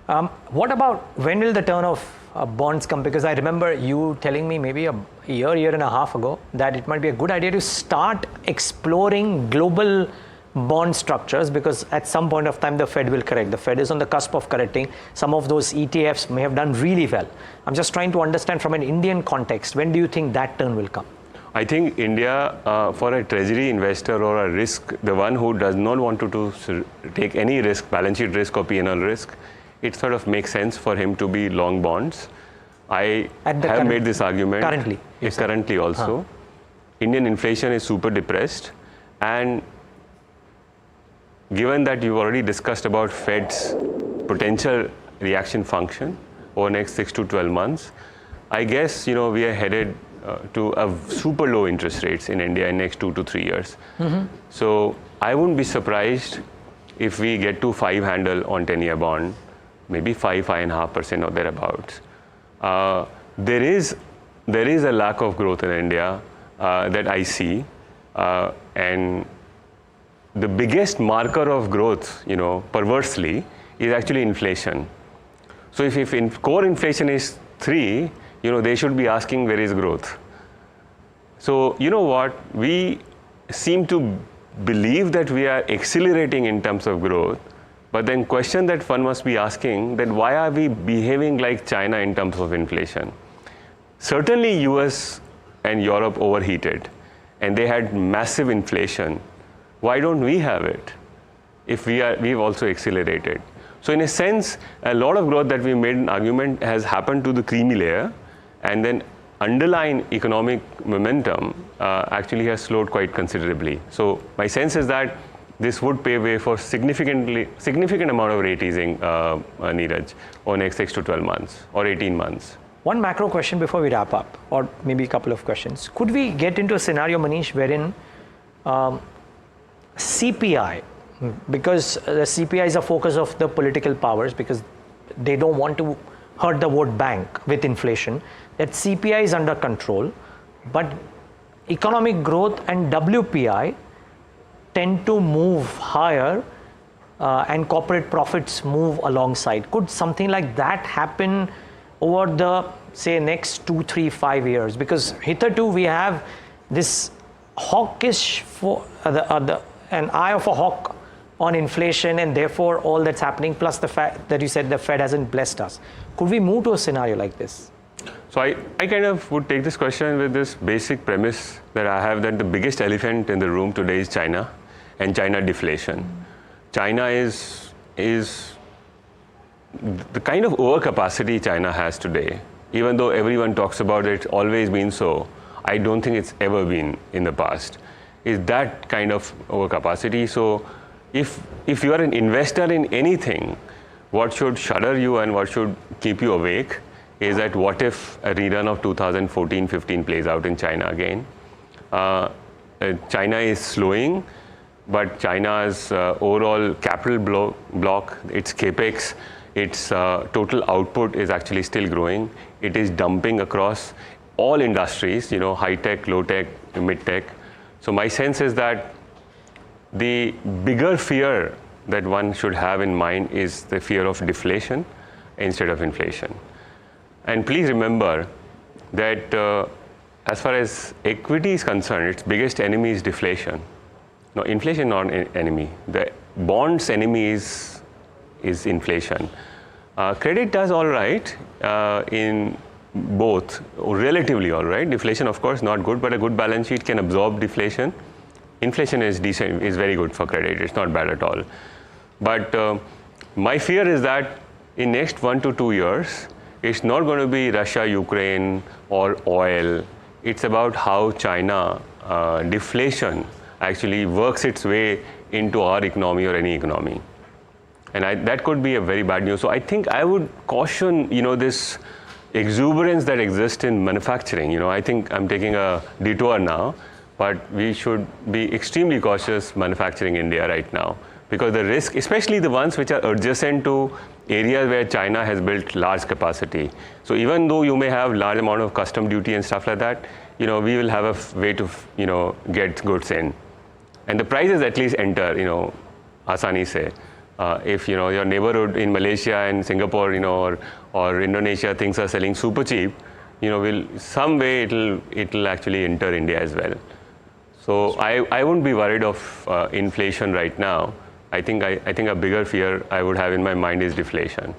What about when will the turn of bonds come? Because I remember you telling me maybe a year and a half ago that it might be a good idea to start exploring global bond structures, because at some point of time the Fed will correct. The Fed is on the cusp of correcting. Some of those ETFs may have done really well. I'm just trying to understand from an Indian context, when do you think that turn will come? I think India, for a treasury investor or a risk, the one who does not want to take any risk, balance sheet risk or P&L risk, it sort of makes sense for him to be long bonds. I have made this argument. Currently also. Indian inflation is super depressed, and given that you've already discussed about Fed's potential reaction function over the next 6 to 12 months, I guess we are headed to a super low interest rates in India in next 2 to 3 years. So I wouldn't be surprised if we get to 5 handle on 10-year bond, maybe 5.5% or thereabouts. There is a lack of growth in India that I see, and the biggest marker of growth, perversely, is actually inflation. So if core inflation is 3, they should be asking where is growth. So you know what? We seem to believe that we are accelerating in terms of growth, but then question that one must be asking that why are we behaving like China in terms of inflation? Certainly US and Europe overheated and they had massive inflation. Why don't we have it if we've also accelerated? So in a sense, a lot of growth that we made an argument has happened to the creamy layer, and then underlying economic momentum actually has slowed quite considerably. So my sense is that this would pave way for significant amount of rate easing, Neeraj, over next 6 to 12 months or 18 months. One macro question before we wrap up, or maybe a couple of questions. Could we get into a scenario, Maneesh, wherein CPI, because the CPI is a focus of the political powers because they don't want to hurt the vote bank with inflation, that CPI is under control, but economic growth and WPI tend to move higher and corporate profits move alongside. Could something like that happen over the, say, next 2, 3, 5 years? Because hitherto we have this hawkish, an eye of a hawk on inflation, and therefore all that's happening, plus the fact that you said the Fed hasn't blessed us. Could we move to a scenario like this? So I kind of would take this question with this basic premise that I have, that the biggest elephant in the room today is China and China deflation. China is the kind of overcapacity China has today, even though everyone talks about it, it's always been so, I don't think it's ever been in the past, is that kind of overcapacity. So if you are an investor in anything, what should shudder you and what should keep you awake is that what if a rerun of 2014-15 plays out in China again? China is slowing, but China's overall capital block, its capex, its total output is actually still growing. It is dumping across all industries, high tech, low tech, mid tech. So my sense is that the bigger fear that one should have in mind is the fear of deflation instead of inflation. And please remember that as far as equity is concerned, its biggest enemy is deflation. No, inflation not an enemy. The bonds enemy is inflation. Credit does all right in both, relatively all right. Deflation, of course, not good, but a good balance sheet can absorb deflation. Inflation is decent, is very good for credit. It's not bad at all. But my fear is that in next 1 to 2 years, it's not going to be Russia, Ukraine, or oil. It's about how China deflation actually works its way into our economy or any economy. And that could be a very bad news. So I think I would caution, this exuberance that exists in manufacturing. I think I'm taking a detour now, but we should be extremely cautious manufacturing India right now, because the risk, especially the ones which are adjacent to areas where China has built large capacity. So even though you may have large amount of custom duty and stuff like that, we will have a way to, get goods in. And the prices at least enter, asani se. If your neighborhood in Malaysia and Singapore, or Indonesia, things are selling super cheap, will some way it'll actually enter India as well. So I wouldn't be worried of inflation right now. I think a bigger fear I would have in my mind is deflation.